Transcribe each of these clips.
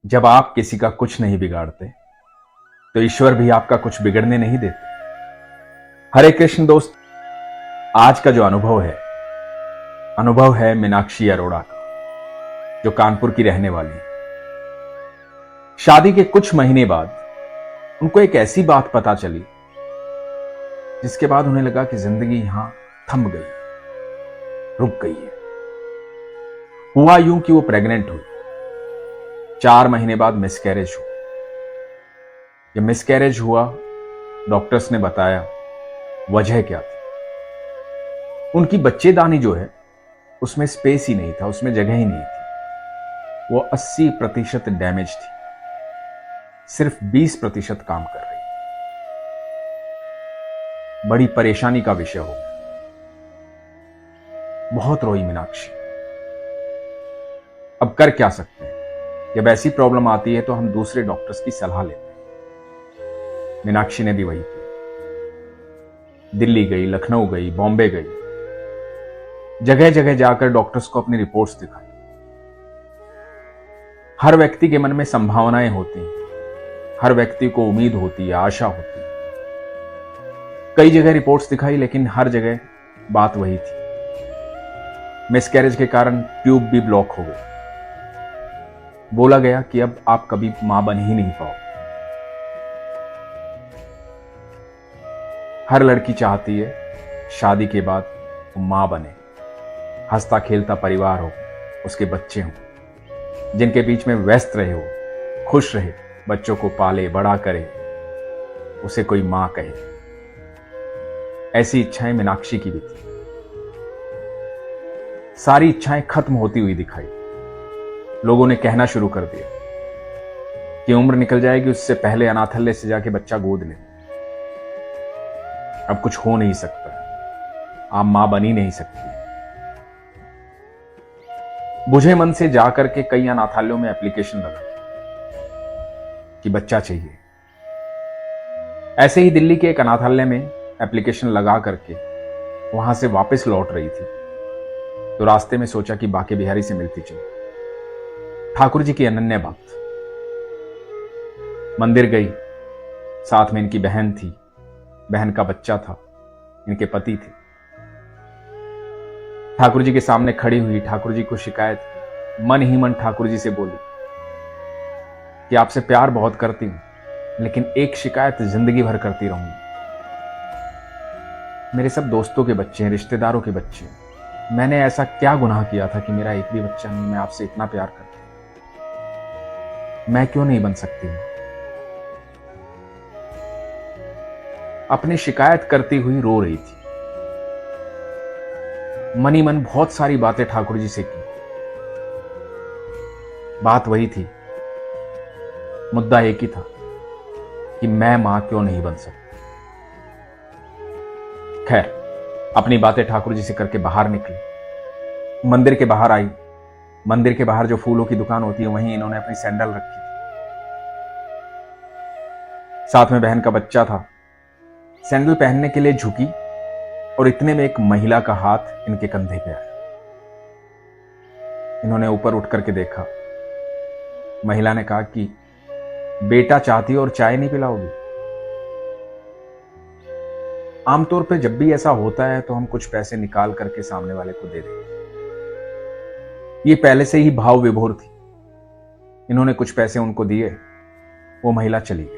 जब आप किसी का कुछ नहीं बिगाड़ते तो ईश्वर भी आपका कुछ बिगड़ने नहीं देते। हरे कृष्ण दोस्त, आज का जो अनुभव है मीनाक्षी अरोड़ा का, जो कानपुर की रहने वाली है। शादी के कुछ महीने बाद उनको एक ऐसी बात पता चली जिसके बाद उन्हें लगा कि जिंदगी यहां थम गई, रुक गई है। हुआ यूं कि वो प्रेग्नेंट हुई। 4 महीने बाद मिसकैरेज हुआ। जब मिसकैरेज हुआ, डॉक्टर्स ने बताया वजह क्या थी। उनकी बच्चेदानी जो है उसमें स्पेस ही नहीं था, उसमें जगह ही नहीं थी। वो 80% डैमेज थी, सिर्फ 20% काम कर रही। बड़ी परेशानी का विषय हो गया। बहुत रोई मीनाक्षी। अब कर क्या सकते हैं? जब ऐसी प्रॉब्लम आती है तो हम दूसरे डॉक्टर्स की सलाह लेते हैं। मीनाक्षी ने भी वही किया। दिल्ली गई, लखनऊ गई, बॉम्बे गई, जगह जगह जाकर डॉक्टर्स को अपनी रिपोर्ट्स दिखाई। हर व्यक्ति के मन में संभावनाएं होती हैं, हर व्यक्ति को उम्मीद होती है, आशा होती है। कई जगह रिपोर्ट्स दिखाई, लेकिन हर जगह बात वही थी। मिसकैरेज के कारण ट्यूब भी ब्लॉक हो गई। बोला गया कि अब आप कभी मां बन ही नहीं पाओ। हर लड़की चाहती है शादी के बाद वो मां बने, हंसता खेलता परिवार हो, उसके बच्चे हों, जिनके बीच में व्यस्त रहे, हो खुश रहे, बच्चों को पाले बड़ा करे, उसे कोई मां कहे। ऐसी इच्छाएं मीनाक्षी की भी थी। सारी इच्छाएं खत्म होती हुई दिखाई। लोगों ने कहना शुरू कर दिया कि उम्र निकल जाएगी, उससे पहले अनाथालय से जाके बच्चा गोद ले। अब कुछ हो नहीं सकता, आप मां बन ही नहीं सकती। बुझे मन से जाकर के कई अनाथालयों में एप्लीकेशन लगा कि बच्चा चाहिए। ऐसे ही दिल्ली के एक अनाथालय में एप्लीकेशन लगा करके वहां से वापस लौट रही थी तो रास्ते में सोचा कि बाके बिहारी से मिलती चलो। ठाकुर जी की अनन्य भक्त। मंदिर गई, साथ में इनकी बहन थी, बहन का बच्चा था, इनके पति थे। ठाकुर जी के सामने खड़ी हुई, ठाकुर जी को शिकायत की। मन ही मन ठाकुर जी से बोली कि आपसे प्यार बहुत करती हूं, लेकिन एक शिकायत जिंदगी भर करती रहूंगी। मेरे सब दोस्तों के बच्चे हैं, रिश्तेदारों के बच्चे हैं। मैंने ऐसा क्या गुनाह किया था कि मेरा एक भी बच्चा नहीं? मैं आपसे इतना प्यार करती हूं, मैं क्यों नहीं बन सकती? अपनी शिकायत करती हुई रो रही थी। मनी मन बहुत सारी बातें ठाकुर जी से की। बात वही थी, मुद्दा एक ही था कि मैं मां क्यों नहीं बन सकती। खैर, अपनी बातें ठाकुर जी से करके बाहर निकली। मंदिर के बाहर आई। मंदिर के बाहर जो फूलों की दुकान होती है, वहीं इन्होंने अपनी सैंडल रखी थी। साथ में बहन का बच्चा था। सैंडल पहनने के लिए झुकी और इतने में एक महिला का हाथ इनके कंधे पे आया। इन्होंने ऊपर उठ करके देखा। महिला ने कहा कि बेटा चाहती हो और चाय नहीं पिलाओगी? आमतौर पे जब भी ऐसा होता है तो हम कुछ पैसे निकाल करके सामने वाले को दे देते। ये पहले से ही भाव विभोर थी। इन्होंने कुछ पैसे उनको दिए, वो महिला चली गई।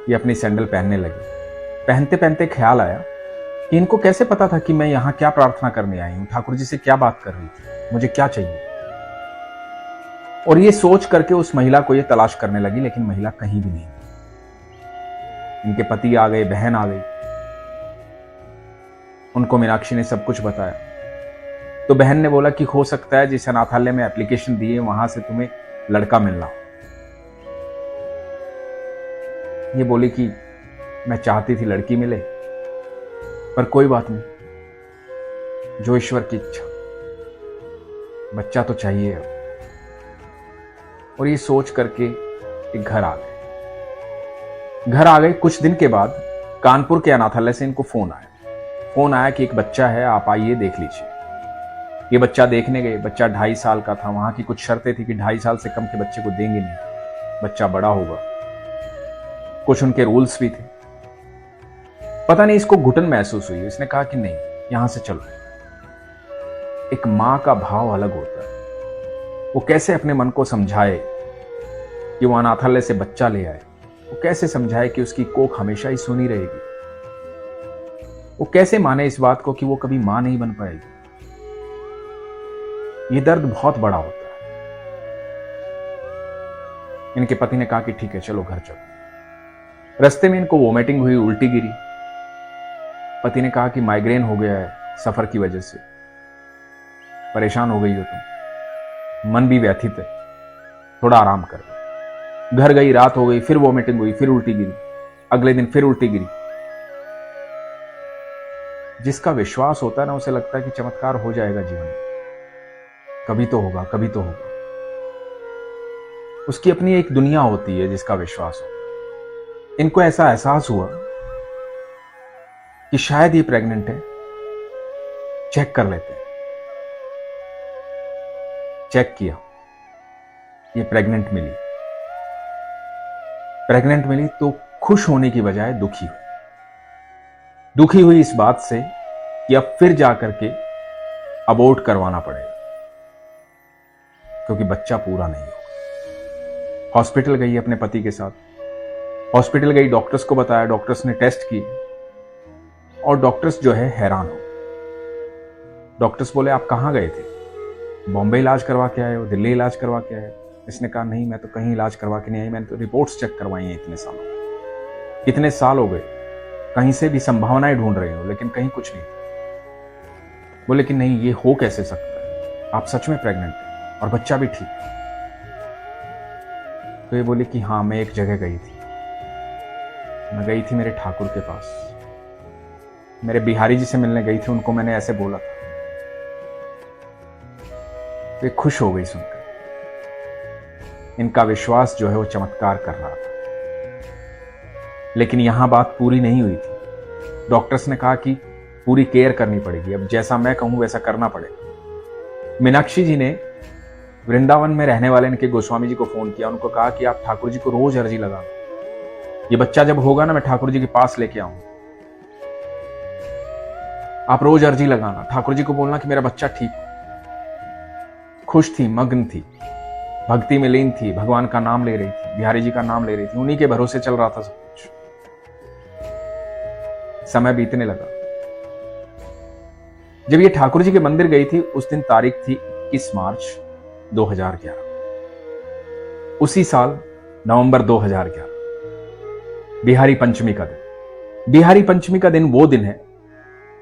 ये अपनी सैंडल पहनने लगी। पहनते पहनते ख्याल आया कि इनको कैसे पता था कि मैं यहां क्या प्रार्थना करने आई हूं, ठाकुर जी से क्या बात कर रही थी, मुझे क्या चाहिए। और ये सोच करके उस महिला को ये तलाश करने लगी, लेकिन महिला कहीं भी नहीं। इनके पति आ गए, बहन आ गई। उनको मीनाक्षी ने सब कुछ बताया तो बहन ने बोला कि हो सकता है जिस अनाथालय में एप्लीकेशन दी है वहां से तुम्हें लड़का मिलना हो। ये बोली कि मैं चाहती थी लड़की मिले, पर कोई बात नहीं, जो ईश्वर की इच्छा, बच्चा तो चाहिए अब। और ये सोच करके एक घर आ गए। कुछ दिन के बाद कानपुर के अनाथालय से इनको फोन आया कि एक बच्चा है, आप आइए देख लीजिए। ये बच्चा देखने गए। बच्चा 2.5 साल का था। वहां की कुछ शर्तें थी कि 2.5 साल से कम के बच्चे को देंगे नहीं। बच्चा बड़ा होगा, कुछ उनके रूल्स भी थे। पता नहीं इसको घुटन महसूस हुई, इसने कहा कि नहीं, यहां से चलो। एक मां का भाव अलग होता है। वो कैसे अपने मन को समझाए कि वो अनाथालय से बच्चा ले आए, वो कैसे समझाए कि उसकी कोख हमेशा ही सुनी रहेगी, वो कैसे माने इस बात को कि वो कभी मां नहीं बन पाएगी। ये दर्द बहुत बड़ा होता है। इनके पति ने कहा कि ठीक है चलो घर चलो। रास्ते में इनको वोमिटिंग हुई, उल्टी गिरी। पति ने कहा कि माइग्रेन हो गया है सफर की वजह से, परेशान हो गई हो तुम, मन भी व्यथित है, थोड़ा आराम कर। घर गई, रात हो गई, फिर वोमिटिंग हुई, फिर उल्टी गिरी, अगले दिन फिर उल्टी गिरी। जिसका विश्वास होता है ना, उसे लगता है कि चमत्कार हो जाएगा जीवन में, कभी तो होगा, कभी तो होगा। उसकी अपनी एक दुनिया होती है जिसका विश्वास हो। इनको ऐसा एहसास हुआ कि शायद ये प्रेग्नेंट है, चेक कर लेते हैं। चेक किया, ये प्रेग्नेंट मिली। प्रेग्नेंट मिली तो खुश होने की बजाय दुखी हुई। दुखी हुई इस बात से कि अब फिर जाकर के अबॉर्ट करवाना पड़ेगा, क्योंकि बच्चा पूरा नहीं होगा। हॉस्पिटल गई अपने पति के साथ, हॉस्पिटल गई, डॉक्टर्स को बताया, डॉक्टर्स ने टेस्ट किए और डॉक्टर्स जो है हैरान हो। डॉक्टर्स बोले आप कहां गए थे, बॉम्बे इलाज करवा के आए हो, दिल्ली इलाज करवा के आए हो? इसने कहा नहीं, मैं तो कहीं इलाज करवा के नहीं आई, मैंने तो रिपोर्ट्स चेक करवाई हैं इतने सालों। कितने साल हो गए, कहीं से भी संभावनाएं ढूंढ रहे हो, लेकिन कहीं कुछ नहीं। बोले कि नहीं, ये हो कैसे सकता है, आप सच में प्रेग्नेंट हैं और बच्चा भी ठीक है। तो ये बोले कि हाँ, मैं एक जगह गई थी, मैं गई थी मेरे ठाकुर के पास, मेरे बिहारी जी से मिलने गई थी, उनको मैंने ऐसे बोला था। तो ये खुश हो गई सुनकर। इनका विश्वास जो है वो चमत्कार कर रहा था। लेकिन यहां बात पूरी नहीं हुई थी। डॉक्टर्स ने कहा कि पूरी केयर करनी पड़ेगी, अब जैसा मैं कहूं वैसा करना पड़ेगा। मीनाक्षी जी ने वृंदावन में रहने वाले इनके गोस्वामी जी को फोन किया, उनको कहा कि आप ठाकुर जी को रोज अर्जी लगाना, ये बच्चा जब होगा ना मैं ठाकुर जी के पास लेके आऊंगा, आप रोज अर्जी लगाना, ठाकुर जी को बोलना कि मेरा बच्चा ठीक हो। खुश थी, मग्न थी, भक्ति में लीन थी, भगवान का नाम ले रही थी, बिहारी जी का नाम ले रही थी, उन्हीं के भरोसे चल रहा था सब कुछ। समय बीतने लगा। जब ये ठाकुर जी के मंदिर गई थी, उस दिन तारीख थी 21 मार्च 2011। उसी साल नवंबर 2011 बिहारी पंचमी का दिन। बिहारी पंचमी का दिन वो दिन है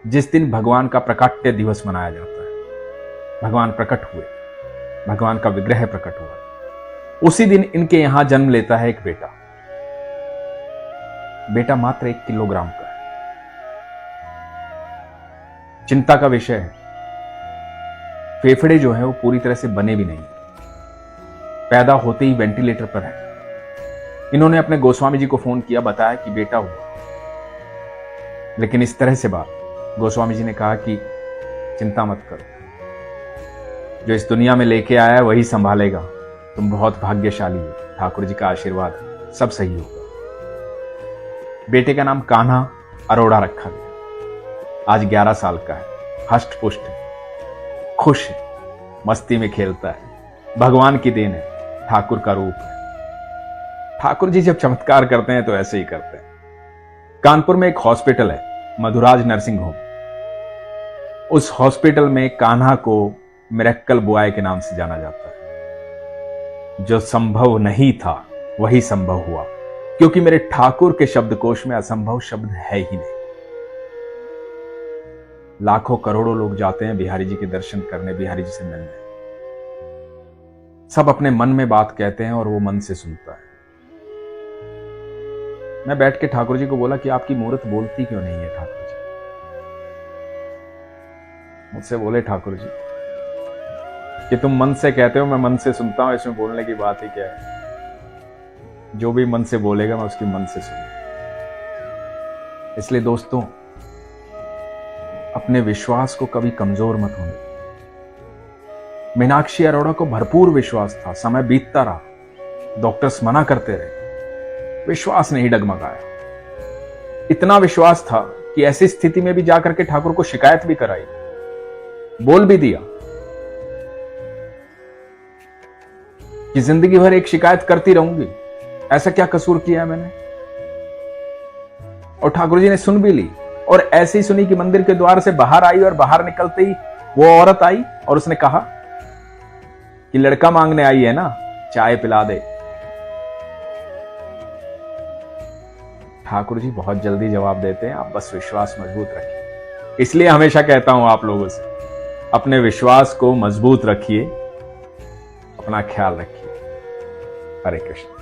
जिस दिन भगवान का प्रकाट्य दिवस मनाया जाता है। भगवान प्रकट हुए, भगवान का विग्रह प्रकट हुआ। उसी दिन इनके यहां जन्म लेता है एक बेटा। बेटा मात्र 1 किलोग्राम का है। चिंता का विषय है, फेफड़े जो है वो पूरी तरह से बने भी नहीं, पैदा होते ही वेंटिलेटर पर है। इन्होंने अपने गोस्वामी जी को फोन किया, बताया कि बेटा हुआ। लेकिन इस तरह से बात, गोस्वामी जी ने कहा कि चिंता मत करो, जो इस दुनिया में लेके आया है वही संभालेगा, तुम बहुत भाग्यशाली हो, ठाकुर जी का आशीर्वाद, सब सही होगा। बेटे का नाम कान्हा अरोड़ा रखा गया। आज 11 साल का है, हष्ट पुष्ट है, खुश है, मस्ती में खेलता है, भगवान की देन है, ठाकुर का रूप है। ठाकुर जी जब चमत्कार करते हैं तो ऐसे ही करते हैं। कानपुर में एक हॉस्पिटल है, मधुराज नर्सिंग होम। उस हॉस्पिटल में कान्हा को मिरेक्कल बॉय के नाम से जाना जाता है। जो संभव नहीं था वही संभव हुआ, क्योंकि मेरे ठाकुर के शब्दकोश में असंभव शब्द है ही नहीं। लाखों करोड़ों लोग जाते हैं बिहारी जी के दर्शन करने, बिहारी जी से मिलने। सब अपने मन में बात कहते हैं और वो मन से सुनता है। मैं बैठ के ठाकुर जी को बोला कि आपकी मूर्त बोलती क्यों नहीं है ठाकुर जी? मुझसे बोले ठाकुर जी कि तुम मन से कहते हो, मैं मन से सुनता हूं, इसमें बोलने की बात ही क्या है? जो भी मन से बोलेगा मैं उसकी मन से सुनूंगा। इसलिए दोस्तों, अपने विश्वास को कभी कमजोर मत होने। मीनाक्षी अरोड़ा को भरपूर विश्वास था, समय बीतता रहा, डॉक्टर्स मना करते रहे, विश्वास नहीं डगमगाया। इतना विश्वास था कि ऐसी स्थिति में भी जाकर के ठाकुर को शिकायत भी कराई, बोल भी दिया कि जिंदगी भर एक शिकायत करती रहूंगी, ऐसा क्या कसूर किया है मैंने। और ठाकुर जी ने सुन भी ली, और ऐसे ही सुनी कि मंदिर के द्वार से बाहर आई, और बाहर निकलते ही वो औरत आई और उसने कहा कि लड़का मांगने आई है ना, चाय पिला दे। ठाकुर जी बहुत जल्दी जवाब देते हैं, आप बस विश्वास मजबूत रखिए। इसलिए हमेशा कहता हूं आप लोगों से, अपने विश्वास को मजबूत रखिए, अपना ख्याल रखिए। हरे कृष्ण।